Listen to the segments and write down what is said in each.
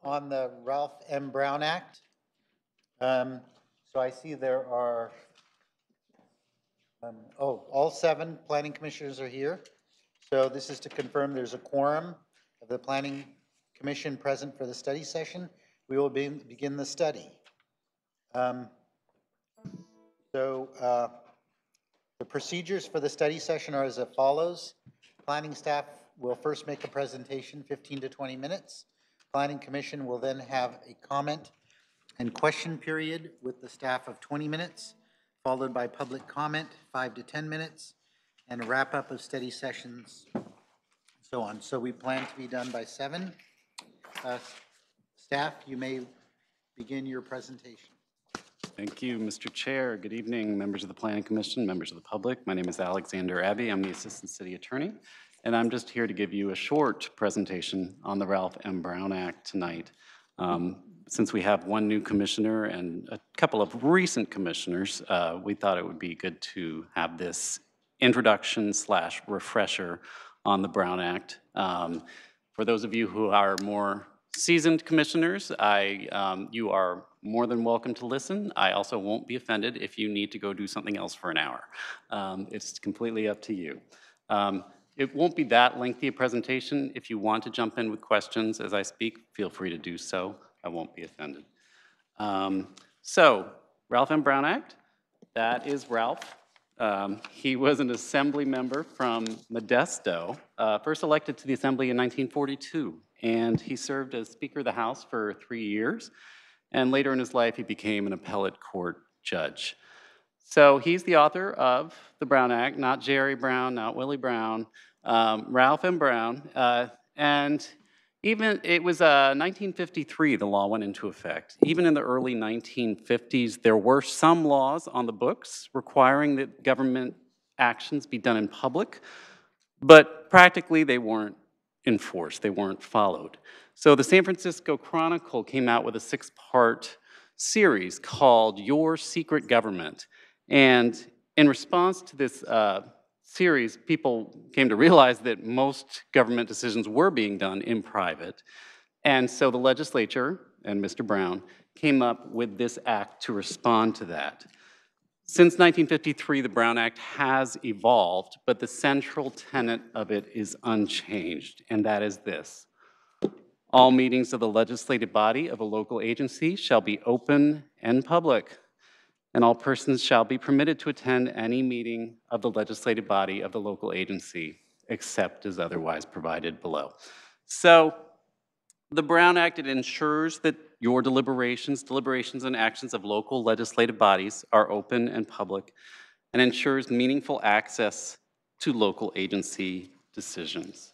on the Ralph M. Brown Act. So I see there are, all 7 planning commissioners are here. So this is to confirm there's a quorum of the planning commission present for the study session. We will begin the study. The procedures for the study session are as follows. Planning staff will first make a presentation, 15 to 20 minutes. Planning commission will then have a comment and question period with the staff of 20 minutes, followed by public comment, 5 to 10 minutes, and a wrap-up of study sessions, so on. So we plan to be done by 7. Staff, you may begin your presentation. Thank you, Mr. Chair. Good evening, members of the Planning Commission, members of the public. My name is Alexander Abbey. I'm the Assistant City Attorney, and I'm just here to give you a short presentation on the Ralph M. Brown Act tonight. Since we have 1 new commissioner and a couple of recent commissioners, we thought it would be good to have this introduction / refresher on the Brown Act. For those of you who are more seasoned commissioners, you are more than welcome to listen. I also won't be offended if you need to go do something else for an hour. It's completely up to you. It won't be that lengthy a presentation. If you want to jump in with questions as I speak, feel free to do so. I won't be offended. So, Ralph M. Brown Act, that is Ralph. He was an assembly member from Modesto, first elected to the assembly in 1942, and he served as Speaker of the House for 3 years, and later in his life he became an appellate court judge. So he's the author of the Brown Act, not Jerry Brown, not Willie Brown, Ralph M. Brown, and even it was 1953 the law went into effect. Even in the early 1950s, there were some laws on the books requiring that government actions be done in public, but practically they weren't enforced, they weren't followed. So the San Francisco Chronicle came out with a 6-part series called Your Secret Government. And in response to this series, people came to realize that most government decisions were being done in private. And so the legislature and Mr. Brown came up with this act to respond to that. Since 1953, the Brown Act has evolved, but the central tenet of it is unchanged, and that is this. All meetings of the legislative body of a local agency shall be open and public, and all persons shall be permitted to attend any meeting of the legislative body of the local agency, except as otherwise provided below. So, the Brown Act, it ensures that your deliberations and actions of local legislative bodies are open and public, and ensures meaningful access to local agency decisions.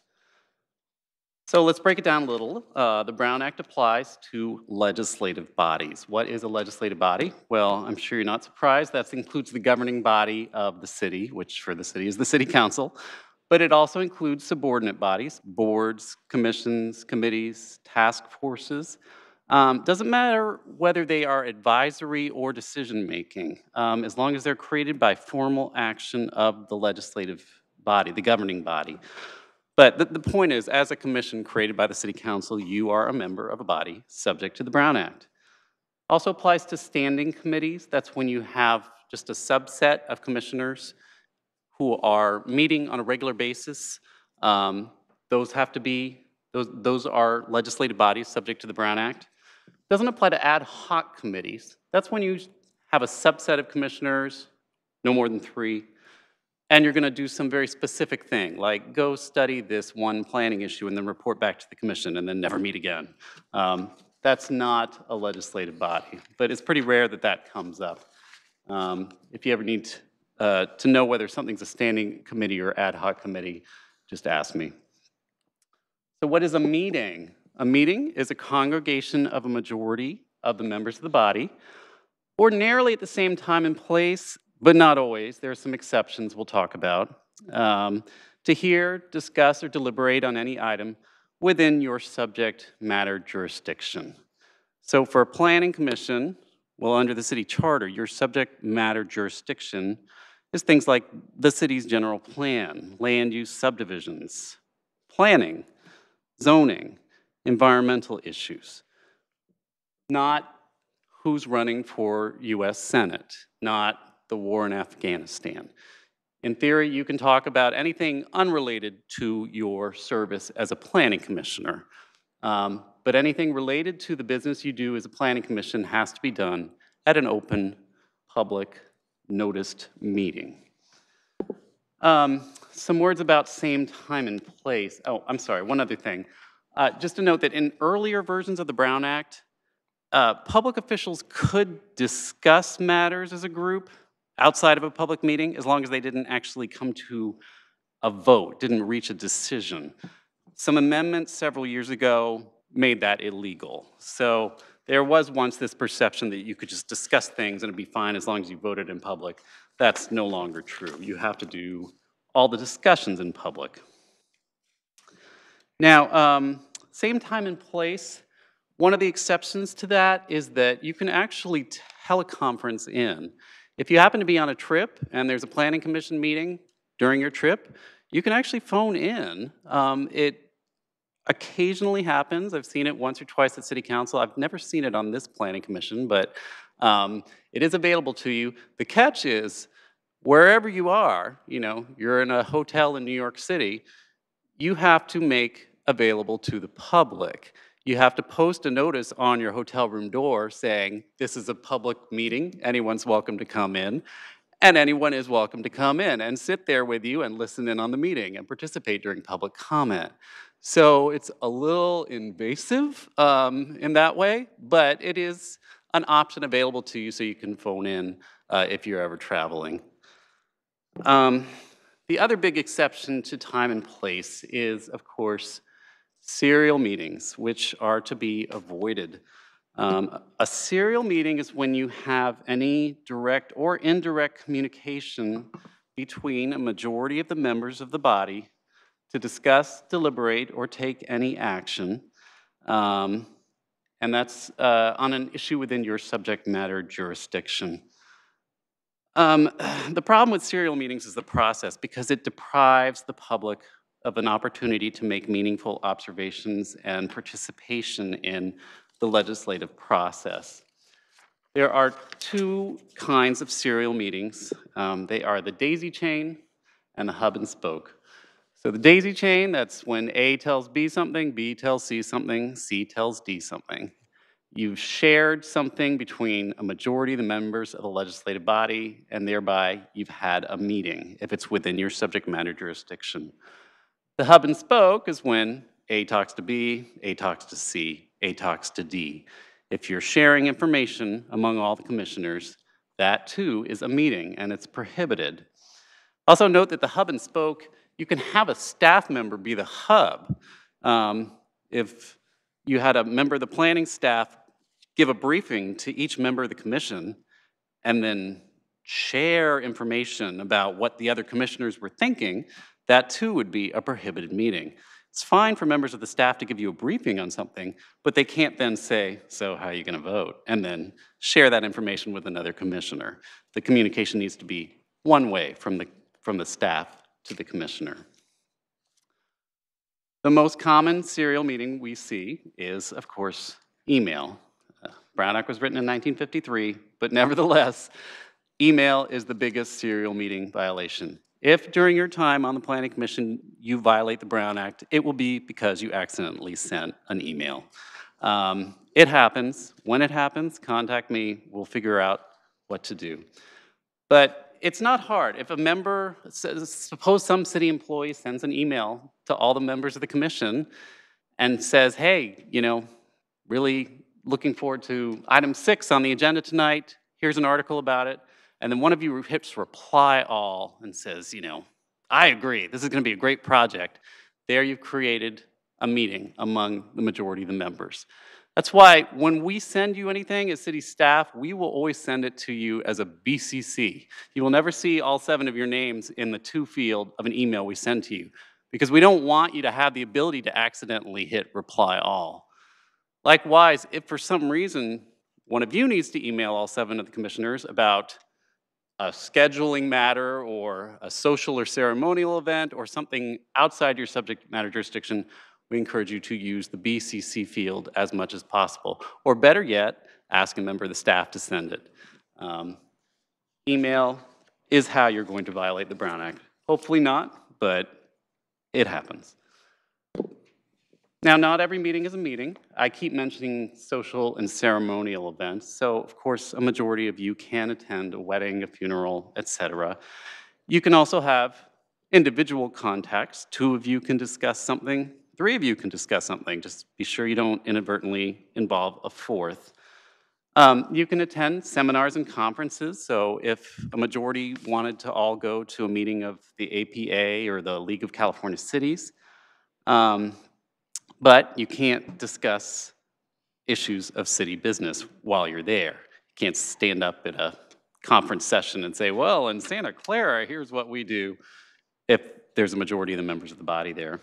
So let's break it down a little. The Brown Act applies to legislative bodies. What is a legislative body? Well, I'm sure you're not surprised. That includes the governing body of the city, which for the city is the city council. But it also includes subordinate bodies, boards, commissions, committees, task forces. Doesn't matter whether they are advisory or decision-making, as long as they're created by formal action of the legislative body, the governing body. But the point is, as a commission created by the City Council, you are a member of a body subject to the Brown Act. Also applies to standing committees. That's when you have just a subset of commissioners who are meeting on a regular basis. Those are legislative bodies subject to the Brown Act. Doesn't apply to ad hoc committees. That's when you have a subset of commissioners, no more than 3, and you're going to do some very specific thing, like go study this one planning issue and then report back to the commission and then never meet again. That's not a legislative body, but it's pretty rare that that comes up. If you ever need to know whether something's a standing committee or ad hoc committee, just ask me. So what is a meeting? A meeting is a congregation of a majority of the members of the body, ordinarily at the same time and place, but not always. There are some exceptions we'll talk about, to hear, discuss, or deliberate on any item within your subject matter jurisdiction. So for a planning commission, well, under the city charter, your subject matter jurisdiction is things like the city's general plan, land use subdivisions, planning, zoning, environmental issues. not who's running for US Senate, not the war in Afghanistan. In theory, you can talk about anything unrelated to your service as a planning commissioner. But anything related to the business you do as a planning commission has to be done at an open, public, noticed meeting. Some words about same time and place. Oh, I'm sorry, one other thing. Just to note that in earlier versions of the Brown Act, public officials could discuss matters as a group outside of a public meeting as long as they didn't actually come to a vote, didn't reach a decision. Some amendments several years ago made that illegal. So there was once this perception that you could just discuss things and it'd be fine as long as you voted in public. That's no longer true. You have to do all the discussions in public. Now, same time and place. One of the exceptions to that is that you can actually teleconference in. If you happen to be on a trip and there's a planning commission meeting during your trip, you can actually phone in. It occasionally happens. I've seen it once or twice at City Council. I've never seen it on this planning commission, but it is available to you. The catch is, wherever you are, you're in a hotel in New York City, you have to make available to the public. You have to post a notice on your hotel room door saying, this is a public meeting, anyone's welcome to come in, and anyone is welcome to come in and sit there with you and listen in on the meeting and participate during public comment. So it's a little invasive in that way, but it is an option available to you so you can phone in if you're ever traveling. The other big exception to time and place is, of course, serial meetings, which are to be avoided. A serial meeting is when you have any direct or indirect communication between a majority of the members of the body to discuss, deliberate, or take any action. And that's on an issue within your subject matter jurisdiction. The problem with serial meetings is the process, because it deprives the public of an opportunity to make meaningful observations and participation in the legislative process. There are two kinds of serial meetings. They are the daisy chain and the hub and spoke. So the daisy chain, that's when A tells B something, B tells C something, C tells D something. You've shared something between a majority of the members of the legislative body, and thereby you've had a meeting, if it's within your subject matter jurisdiction. The hub and spoke is when A talks to B, A talks to C, A talks to D. If you're sharing information among all the commissioners, that too is a meeting, and it's prohibited. Also note that the hub and spoke, you can have a staff member be the hub. If you had a member of the planning staff give a briefing to each member of the commission and then share information about what the other commissioners were thinking, that too would be a prohibited meeting. It's fine for members of the staff to give you a briefing on something, but they can't then say, so how are you gonna vote? And then share that information with another commissioner. The communication needs to be one way from the staff to the commissioner. The most common serial meeting we see is, of course, email. Brown Act was written in 1953, but nevertheless, email is the biggest serial meeting violation. If during your time on the Planning Commission you violate the Brown Act, it will be because you accidentally sent an email. It happens. When it happens, contact me. We'll figure out what to do. But it's not hard. If a member, suppose some city employee sends an email to all the members of the commission and says, hey, really looking forward to item 6 on the agenda tonight. Here's an article about it. And then one of you hits reply all and says, I agree, this is gonna be a great project. There you've created a meeting among the majority of the members. That's why when we send you anything as city staff, we will always send it to you as a BCC. You will never see all 7 of your names in the to field of an email we send to you, because we don't want you to have the ability to accidentally hit reply all. Likewise, if for some reason one of you needs to email all 7 of the commissioners about a scheduling matter or a social or ceremonial event or something outside your subject matter jurisdiction, we encourage you to use the BCC field as much as possible. Or better yet, ask a member of the staff to send it. Email is how you're going to violate the Brown Act. Hopefully not, but it happens. Now, not every meeting is a meeting. I keep mentioning social and ceremonial events, so of course a majority of you can attend a wedding, a funeral, etc. You can also have individual contacts. 2 of you can discuss something, 3 of you can discuss something. Just be sure you don't inadvertently involve a 4th. You can attend seminars and conferences, so if a majority wanted to all go to a meeting of the APA or the League of California Cities, but you can't discuss issues of city business while you're there. You can't stand up in a conference session and say, well, in Santa Clara, here's what we do, if there's a majority of the members of the body there.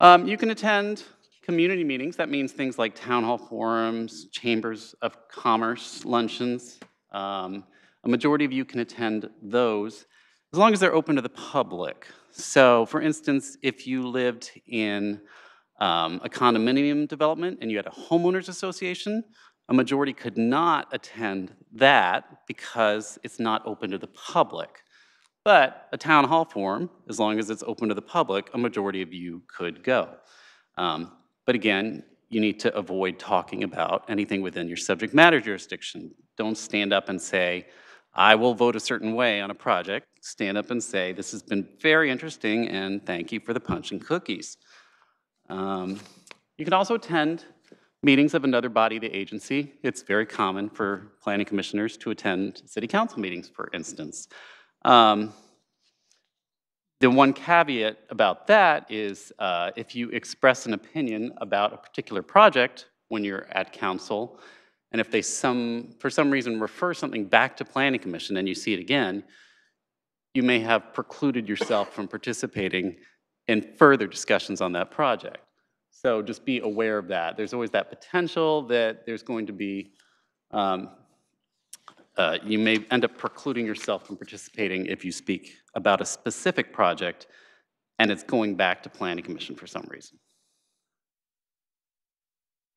You can attend community meetings. That means things like town hall forums, chambers of commerce, luncheons. A majority of you can attend those as long as they're open to the public. So for instance, if you lived in a condominium development and you had a homeowners association, a majority could not attend that because it's not open to the public. But a town hall forum, as long as it's open to the public, a majority of you could go. But again, you need to avoid talking about anything within your subject matter jurisdiction. Don't stand up and say, I will vote a certain way on a project. Stand up and say, this has been very interesting and thank you for the punch and cookies. You can also attend meetings of another body of the agency. It's very common for planning commissioners to attend city council meetings, for instance. The one caveat about that is if you express an opinion about a particular project when you're at council, and if they for some reason refer something back to planning commission and you see it again, you may have precluded yourself from participating in further discussions on that project. So just be aware of that. There's always that potential that there's going to be, you may end up precluding yourself from participating if you speak about a specific project and it's going back to planning commission for some reason.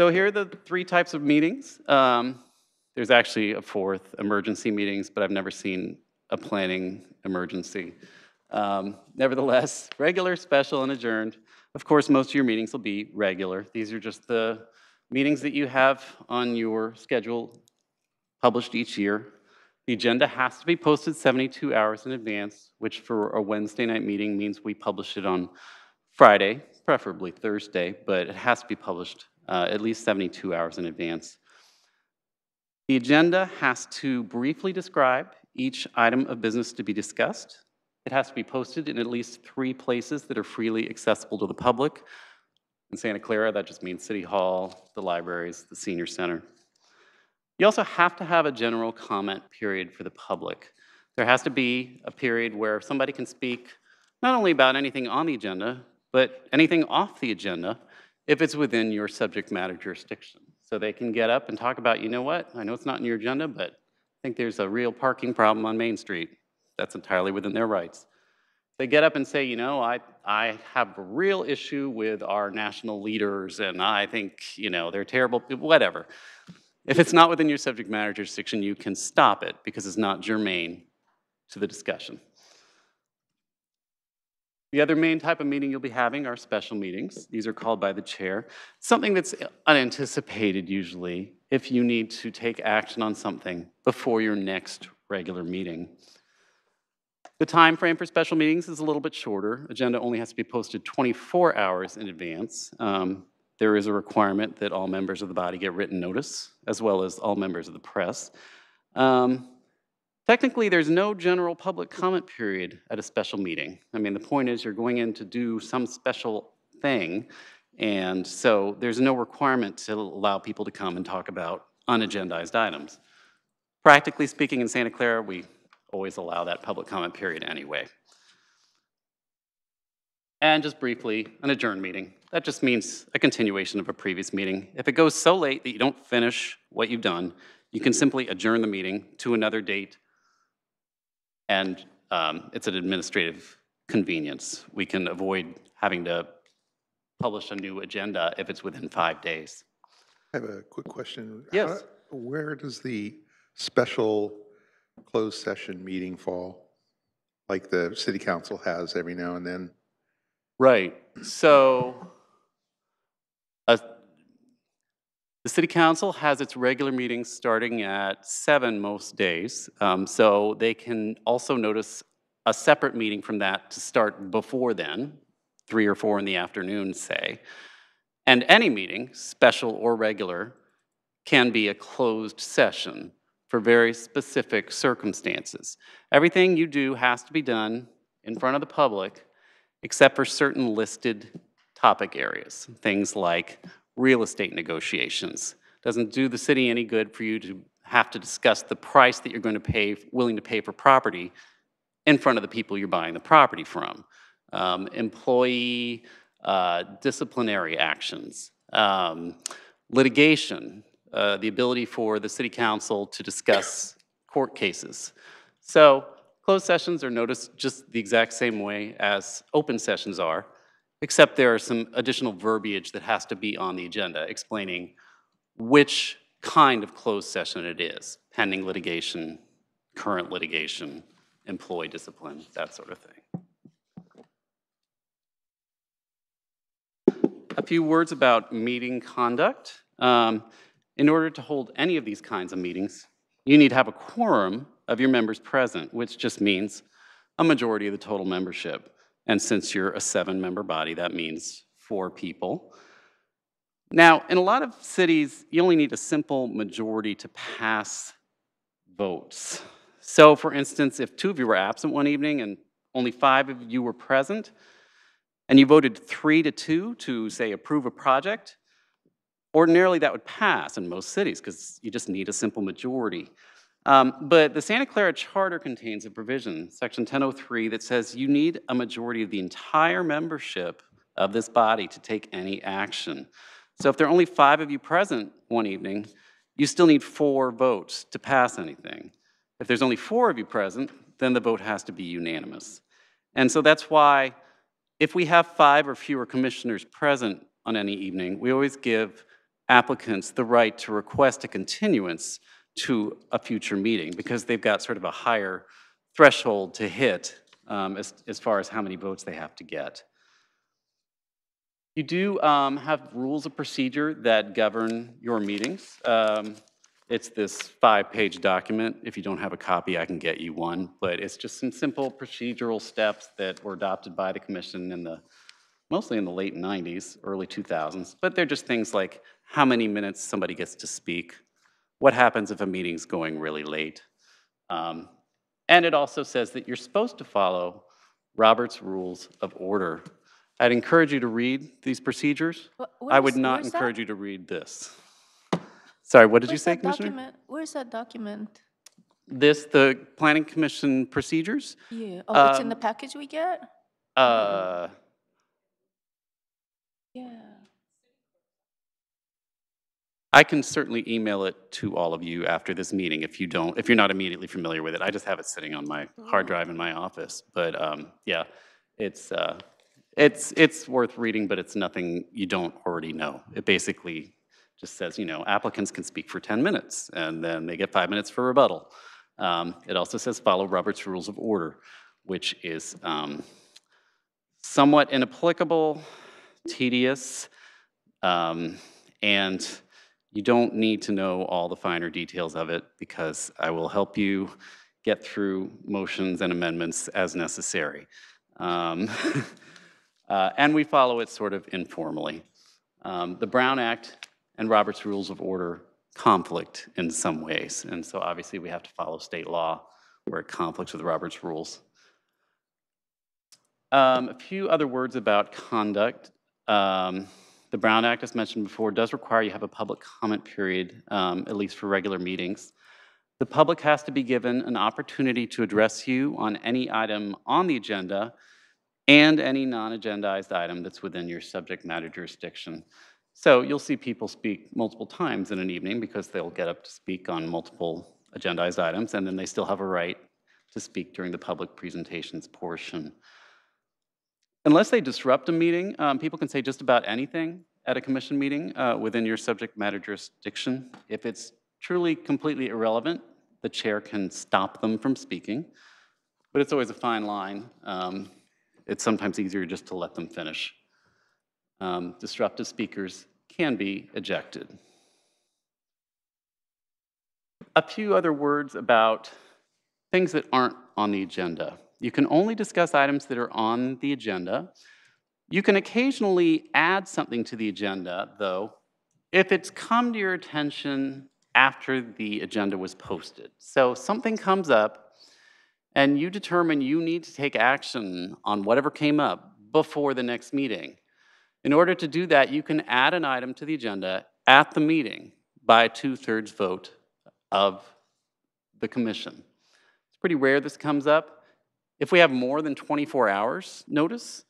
So here are the 3 types of meetings. There's actually a 4th, emergency meetings, but I've never seen a planning emergency. Nevertheless, regular, special, and adjourned. Of course, most of your meetings will be regular. These are just the meetings that you have on your schedule published each year. The agenda has to be posted 72 hours in advance, which for a Wednesday night meeting means we publish it on Friday, preferably Thursday, but it has to be published at least 72 hours in advance. The agenda has to briefly describe each item of business to be discussed. It has to be posted in at least 3 places that are freely accessible to the public. In Santa Clara, that just means City Hall, the libraries, the Senior Center. You also have to have a general comment period for the public. There has to be a period where somebody can speak not only about anything on the agenda, but anything off the agenda if it's within your subject matter jurisdiction. So they can get up and talk about, you know what, I know it's not in your agenda, but I think there's a real parking problem on Main Street. That's entirely within their rights. They get up and say, you know, I have a real issue with our national leaders and I think, you know, they're terrible people, whatever. If it's not within your subject matter jurisdiction, you can stop it because it's not germane to the discussion. The other main type of meeting you'll be having are special meetings. These are called by the chair. Something that's unanticipated usually if you need to take action on something before your next regular meeting. The time frame for special meetings is a little bit shorter. Agenda only has to be posted 24 hours in advance. There is a requirement that all members of the body get written notice, as well as all members of the press. Technically, there's no general public comment period at a special meeting. I mean, the point is you're going in to do some special thing, and so there's no requirement to allow people to come and talk about unagendized items. Practically speaking, in Santa Clara, we always allow that public comment period anyway. And just briefly, an adjourned meeting. That just means a continuation of a previous meeting. If it goes so late that you don't finish what you've done, you can simply adjourn the meeting to another date, and it's an administrative convenience. We can avoid having to publish a new agenda if it's within 5 days. I have a quick question. Yes. Where does the special closed session meeting fall? Like the city council has every now and then? Right. So the city council has its regular meetings starting at 7 most days. So they can also notice a separate meeting from that to start before then, 3 or 4 in the afternoon, say. And any meeting, special or regular, can be a closed session for very specific circumstances. Everything you do has to be done in front of the public except for certain listed topic areas, things like real estate negotiations. Doesn't do the city any good for you to have to discuss the price that you're going to pay, willing to pay for property in front of the people you're buying the property from. Employee disciplinary actions, litigation, the ability for the city council to discuss court cases. So closed sessions are noticed just the exact same way as open sessions are, except there are some additional verbiage that has to be on the agenda explaining which kind of closed session it is: pending litigation, current litigation, employee discipline, that sort of thing. A few words about meeting conduct. In order to hold any of these kinds of meetings, you need to have a quorum of your members present, which just means a majority of the total membership. And since you're a 7-member body, that means 4 people. Now, in a lot of cities, you only need a simple majority to pass votes. So, for instance, if 2 of you were absent one evening and only 5 of you were present, and you voted 3-2 to, say, approve a project, ordinarily that would pass in most cities because you just need a simple majority. But the Santa Clara Charter contains a provision, Section 1003, that says you need a majority of the entire membership of this body to take any action. So if there are only 5 of you present one evening, you still need 4 votes to pass anything. If there's only 4 of you present, then the vote has to be unanimous. And so that's why if we have 5 or fewer commissioners present on any evening, we always give applicants the right to request a continuance to a future meeting because they've got sort of a higher threshold to hit as far as how many votes they have to get. You do have rules of procedure that govern your meetings. It's this 5-page document. If you don't have a copy, I can get you one, but it's just some simple procedural steps that were adopted by the commission mostly in the late 90s, early 2000s, but they're just things like how many minutes somebody gets to speak, what happens if a meeting's going really late, and it also says that you're supposed to follow Robert's Rules of Order. I'd encourage you to read these procedures. I would not encourage you to read this. Sorry, what did you say, Commissioner? Where's that document? The Planning Commission procedures? Yeah. Oh, it's in the package we get? Yeah. I can certainly email it to all of you after this meeting if you're not immediately familiar with it. I just have it sitting on my hard drive in my office. But yeah, it's worth reading, but it's nothing you don't already know. It basically just says, applicants can speak for 10 minutes, and then they get 5 minutes for rebuttal. It also says follow Robert's Rules of Order, which is somewhat inapplicable, tedious, and you don't need to know all the finer details of it because I will help you get through motions and amendments as necessary. And we follow it sort of informally. The Brown Act and Robert's Rules of Order conflict in some ways, and so obviously we have to follow state law where it conflicts with Robert's rules. A few other words about conduct. The Brown Act, as mentioned before, does require you have a public comment period, at least for regular meetings. The public has to be given an opportunity to address you on any item on the agenda and any non-agendized item that's within your subject matter jurisdiction. So you'll see people speak multiple times in an evening because they'll get up to speak on multiple agendized items, and then they still have a right to speak during the public presentations portion. Unless they disrupt a meeting, people can say just about anything at a commission meeting within your subject matter jurisdiction. If it's truly completely irrelevant, the chair can stop them from speaking, but it's always a fine line. It's sometimes easier just to let them finish. Disruptive speakers can be ejected. A few other words about things that aren't on the agenda. You can only discuss items that are on the agenda. You can occasionally add something to the agenda, though, if it's come to your attention after the agenda was posted. So something comes up, and you determine you need to take action on whatever came up before the next meeting. In order to do that, you can add an item to the agenda at the meeting by a 2/3 vote of the commission. It's pretty rare this comes up. If we have more than 24 hours notice,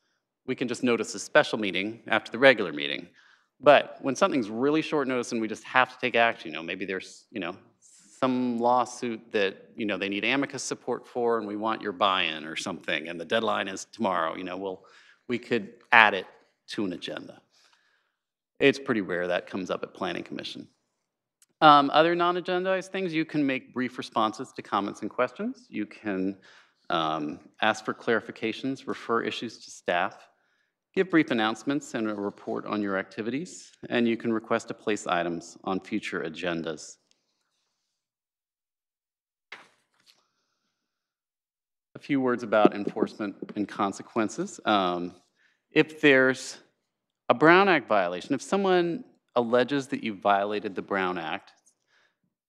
we can just notice a special meeting after the regular meeting. But when something's really short notice and we just have to take action, maybe there's, some lawsuit that, they need amicus support for and we want your buy-in or something, and the deadline is tomorrow, we could add it to an agenda. It's pretty rare that comes up at Planning Commission. Other non-agendized things, you can make brief responses to comments and questions. You can ask for clarifications, refer issues to staff, give brief announcements and a report on your activities, and you can request to place items on future agendas. A few words about enforcement and consequences. If there's a Brown Act violation, if someone alleges that you violated the Brown Act,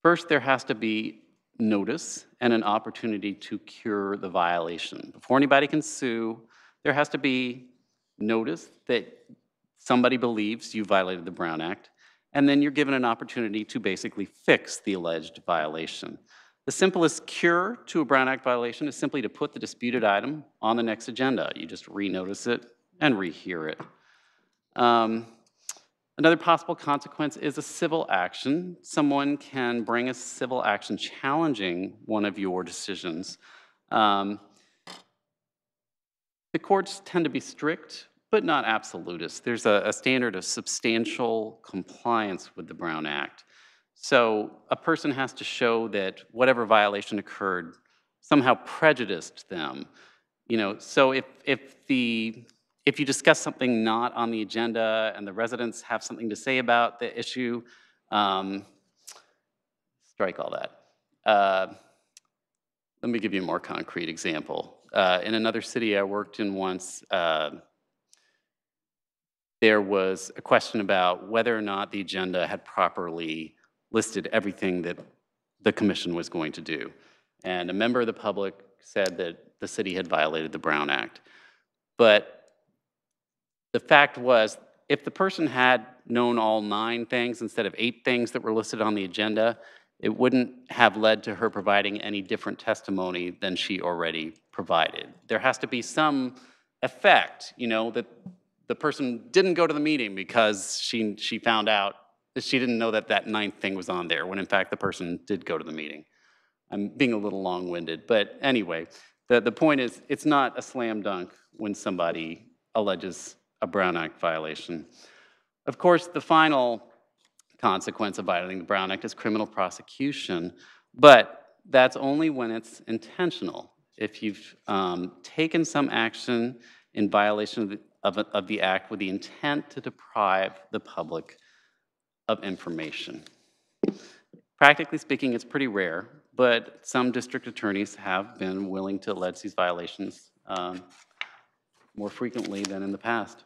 first there has to be notice and an opportunity to cure the violation. Before anybody can sue, there has to be notice that somebody believes you violated the Brown Act, and then you're given an opportunity to basically fix the alleged violation. The simplest cure to a Brown Act violation is simply to put the disputed item on the next agenda. You just renotice it and rehear it. Another possible consequence is a civil action. Someone can bring a civil action challenging one of your decisions. The courts tend to be strict, but not absolutist. There's a standard of substantial compliance with the Brown Act. So a person has to show that whatever violation occurred somehow prejudiced them. So if you discuss something not on the agenda and the residents have something to say about the issue, strike all that. Let me give you a more concrete example. In another city I worked in once, there was a question about whether or not the agenda had properly listed everything that the commission was going to do. And a member of the public said that the city had violated the Brown Act. But the fact was, if the person had known all 9 things instead of 8 things that were listed on the agenda, it wouldn't have led to her providing any different testimony than she already provided. There has to be some effect, that the person didn't go to the meeting because she found out that she didn't know that 9th thing was on there, when in fact the person did go to the meeting. I'm being a little long-winded, but anyway, the point is, it's not a slam dunk when somebody alleges a Brown Act violation. Of course, the final consequence of violating the Brown Act is criminal prosecution, but that's only when it's intentional. If you've taken some action in violation of the act with the intent to deprive the public of information. Practically speaking, it's pretty rare, but some district attorneys have been willing to allege these violations more frequently than in the past.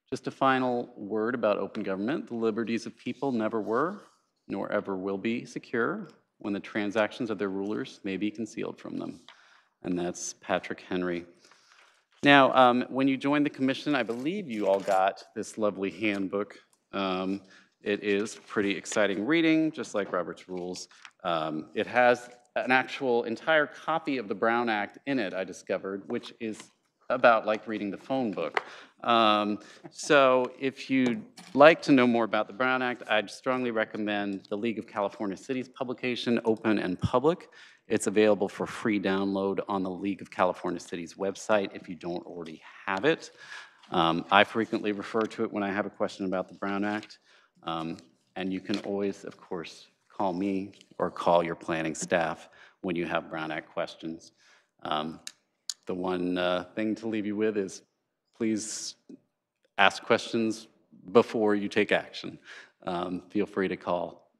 Just a final word about open government. The liberties of people never were, nor ever will be secure when the transactions of their rulers may be concealed from them. And that's Patrick Henry. Now, when you joined the commission, I believe you all got this lovely handbook. It is pretty exciting reading, just like Robert's Rules. It has an actual entire copy of the Brown Act in it, I discovered, which is about like reading the phone book. So if you'd like to know more about the Brown Act, I'd strongly recommend the League of California Cities publication, Open and Public. It's available for free download on the League of California Cities website if you don't already have it. I frequently refer to it when I have a question about the Brown Act. And you can always, of course, call me or call your planning staff when you have Brown Act questions. The one thing to leave you with is please ask questions before you take action. Feel free to call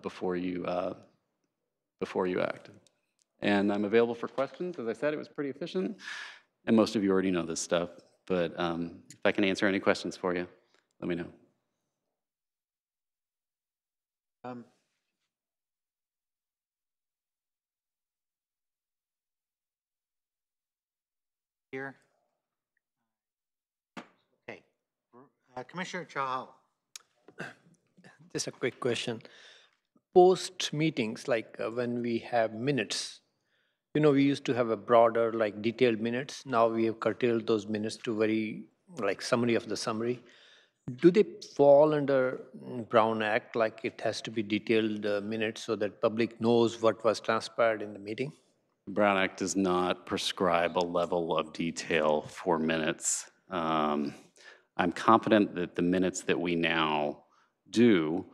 before you act. And I'm available for questions. As I said, it was pretty efficient, and most of you already know this stuff. But if I can answer any questions for you, let me know. Here. Okay. Commissioner Chahal. Just a quick question. Post meetings, like when we have minutes, we used to have a broader, like detailed minutes. Now we have curtailed those minutes to very, like summary of the summary. Do they fall under Brown Act, like it has to be detailed minutes so that public knows what was transpired in the meeting? The Brown Act does not prescribe a level of detail for minutes. I'm confident that the minutes that we now do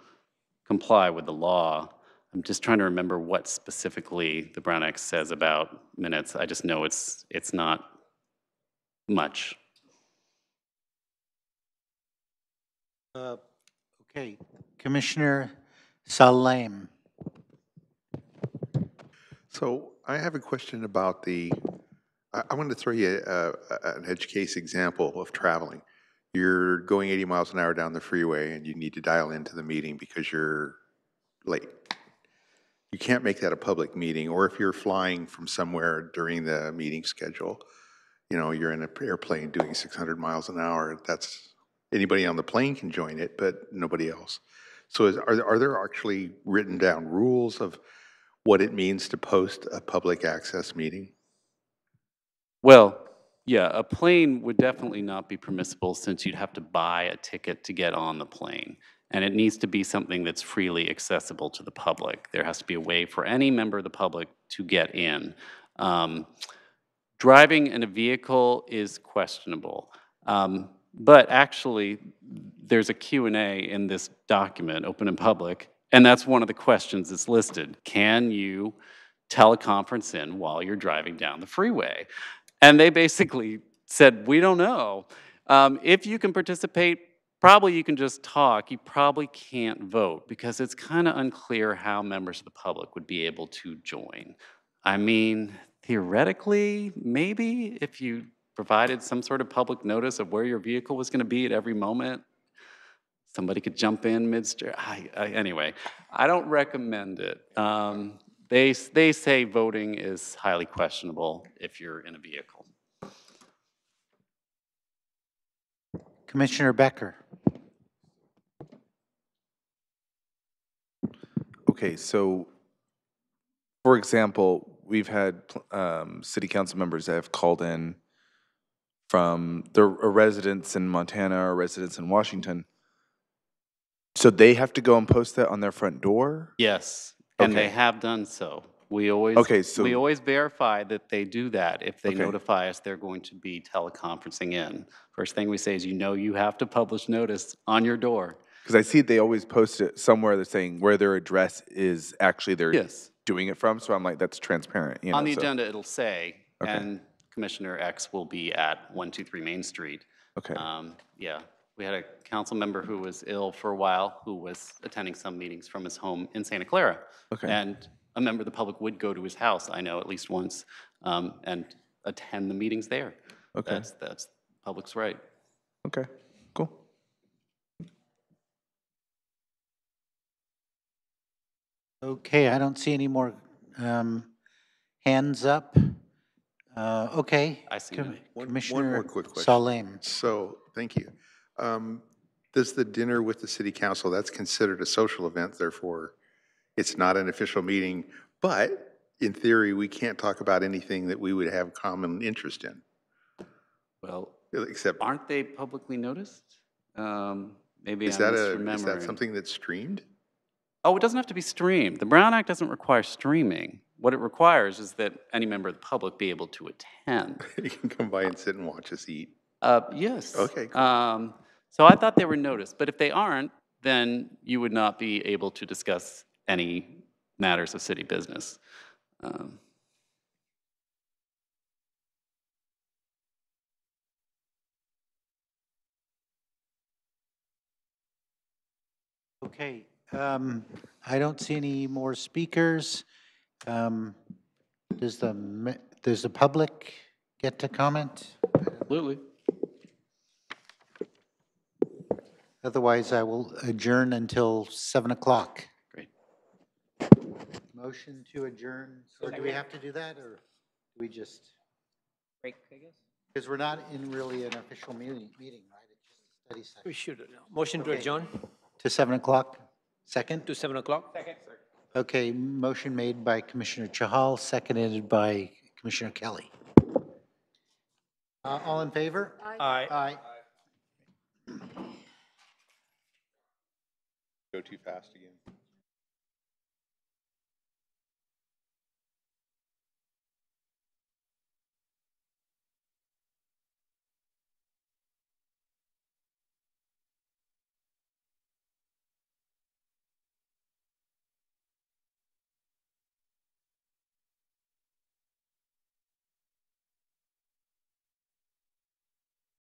comply with the law. I'm just trying to remember what specifically the Brown Act says about minutes. I just know it's not much. Okay, Commissioner Salem. So I have a question about I wanted to throw you an edge case example of traveling. You're going 80 miles an hour down the freeway and you need to dial into the meeting because you're late. You can't make that a public meeting, or if you're flying from somewhere during the meeting schedule, you're in an airplane doing 600 miles an hour, anybody on the plane can join it, but nobody else. So are there actually written down rules of what it means to post a public access meeting? Well, yeah, a plane would definitely not be permissible since you'd have to buy a ticket to get on the plane. And it needs to be something that's freely accessible to the public. There has to be a way for any member of the public to get in. Driving in a vehicle is questionable. But actually, there's a Q&A in this document, open and public, and that's one of the questions that's listed. Can you teleconference in while you're driving down the freeway? And they basically said, we don't know. If you can participate, probably you can just talk. You probably can't vote because it's kind of unclear how members of the public would be able to join. I mean, theoretically, maybe if you provided some sort of public notice of where your vehicle was going to be at every moment, somebody could jump in midstream. Anyway, I don't recommend it. They say voting is highly questionable if you're in a vehicle. Commissioner Becker. Okay, so for example, we've had city council members that have called in from their residents in Montana or residents in Washington. So they have to go and post that on their front door? Yes, and they Okay. have done so. We always we always verify that they do that. If they notify us they're going to be teleconferencing in. First thing we say is, you have to publish notice on your door. Because I see they always post it somewhere. They're saying where their address is actually they're doing it from. So I'm like, that's transparent. On the agenda, it'll say, and Commissioner X will be at 123 Main Street. Okay. Yeah, we had a council member who was ill for a while who was attending some meetings from his home in Santa Clara. Okay. And a member of the public would go to his house, I know, at least once, and attend the meetings there. Okay. That's public's right. Okay, cool. Okay, I don't see any more hands up. Okay. I see. Commissioner One more quick question. Salem. So, thank you. Does the dinner with the city council, that's considered a social event, therefore it's not an official meeting, but in theory, we can't talk about anything that we would have common interest in. Well, except, aren't they publicly noticed? Maybe is I'm that misremembering. something that's streamed? Oh, it doesn't have to be streamed. The Brown Act doesn't require streaming. What it requires is that any member of the public be able to attend. You can come by and sit and watch us eat. Yes. Okay, cool. So I thought they were noticed, but if they aren't, then you would not be able to discuss any matters of city business. Um, Okay, I don't see any more speakers. Does the public get to comment? Absolutely. Otherwise, I will adjourn until 7 o'clock. Great. Motion to adjourn, or do we have to do that, or do we just? Break, I guess. Because we're not in really an official meeting, right? It's just a study We session. should. Motion to Okay. adjourn To 7 o'clock? Second? to 7 o'clock? Second. Okay, motion made by Commissioner Chahal, seconded by Commissioner Kelly. All in favor? Aye. Aye. Go too fast again.